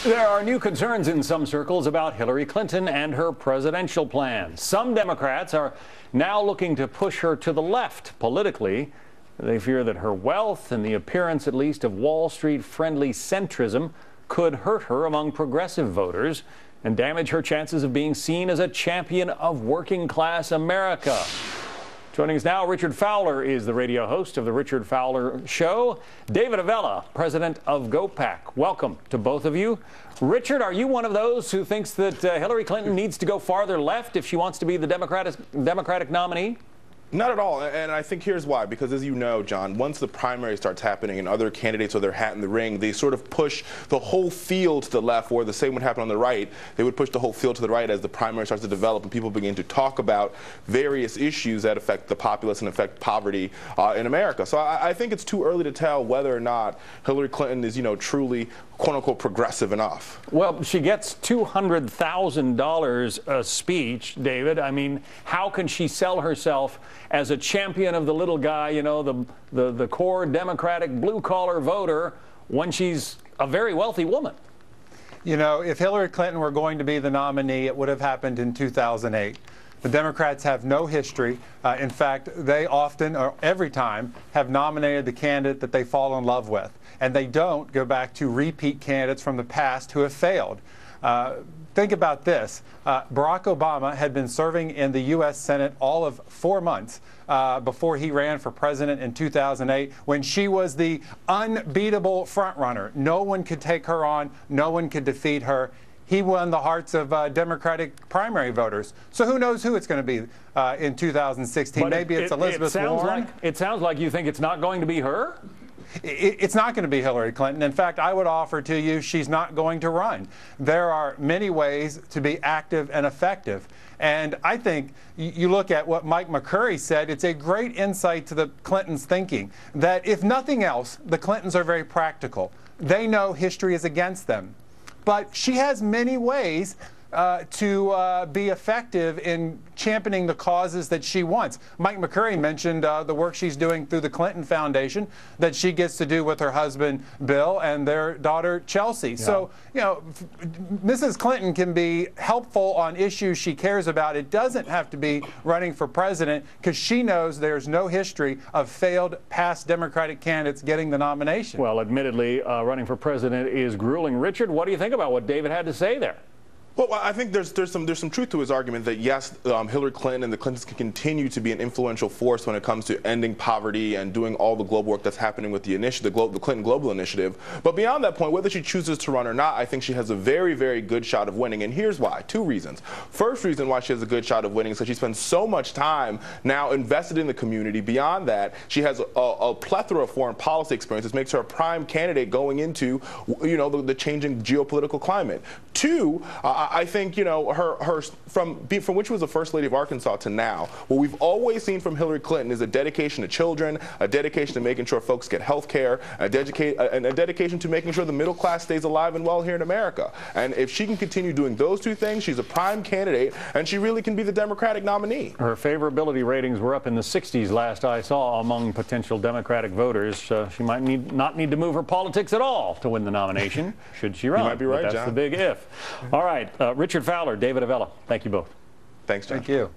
There are new concerns in some circles about Hillary Clinton and her presidential plans. Some Democrats are now looking to push her to the left politically. They fear that her wealth and the appearance, at least, of Wall Street-friendly centrism could hurt her among progressive voters and damage her chances of being seen as a champion of working-class America. Joining us now, Richard Fowler is the radio host of The Richard Fowler Show. David Avella, president of GOPAC. Welcome to both of you. Richard, are you one of those who thinks that Hillary Clinton needs to go farther left if she wants to be the Democratic nominee? Not at all, and I think here's why. Because as you know, John, once the primary starts happening and other candidates throw their hat in the ring, they sort of push the whole field to the left, or the same would happen on the right. They would push the whole field to the right as the primary starts to develop and people begin to talk about various issues that affect the populace and affect poverty in America. So I think it's too early to tell whether or not Hillary Clinton is, truly quote-unquote progressive enough. Well, she gets $200,000 a speech, David. I mean, how can she sell herself as a champion of the little guy, the core Democratic blue-collar voter, when she's a very wealthy woman? If Hillary Clinton were going to be the nominee, it would have happened in 2008. The Democrats have no history. In fact, they often, or every time, have nominated the candidate that they fall in love with. And they don't go back to repeat candidates from the past who have failed. Think about this. Barack Obama had been serving in the U.S. Senate all of 4 months before he ran for president in 2008, when she was the unbeatable frontrunner. No one could take her on. No one could defeat her. He won the hearts of Democratic primary voters. So who knows who it's going to be in 2016? But Maybe it's Elizabeth Warren. It sounds like you think it's not going to be her? It's not going to be Hillary Clinton. In fact, I would offer to you she's not going to run. There are many ways to be active and effective. And I think you look at what Mike McCurry said, it's a great insight to the Clintons' thinking, that if nothing else, the Clintons are very practical. They know history is against them. But she has many ways to be effective in championing the causes that she wants. Mike McCurry mentioned the work she's doing through the Clinton Foundation that she gets to do with her husband, Bill, and their daughter, Chelsea. Yeah. So, Mrs. Clinton can be helpful on issues she cares about. It doesn't have to be running for president, because she knows there's no history of failed past Democratic candidates getting the nomination. Well, admittedly, running for president is grueling. Richard, what do you think about what David had to say there? Well, I think there's some truth to his argument that, yes, Hillary Clinton and the Clintons can continue to be an influential force when it comes to ending poverty and doing all the global work that's happening with the Clinton Global Initiative. But beyond that point, whether she chooses to run or not, I think she has a very, very good shot of winning. And here's why. 2 reasons. First reason why she has a good shot of winning is that she spends so much time now invested in the community. Beyond that, she has a plethora of foreign policy experience. This makes her a prime candidate going into, the changing geopolitical climate. 2, I think, from when she was the First Lady of Arkansas to now, what we've always seen from Hillary Clinton is a dedication to children, a dedication to making sure folks get health care, a dedication to making sure the middle class stays alive and well here in America. And if she can continue doing those 2 things, she's a prime candidate, and she really can be the Democratic nominee. Her favorability ratings were up in the 60s last I saw among potential Democratic voters. She might not need to move her politics at all to win the nomination, should she run. You might be right, John. That's the big if. All right. Richard Fowler, David Avella, thank you both. Thanks, John. Thank you.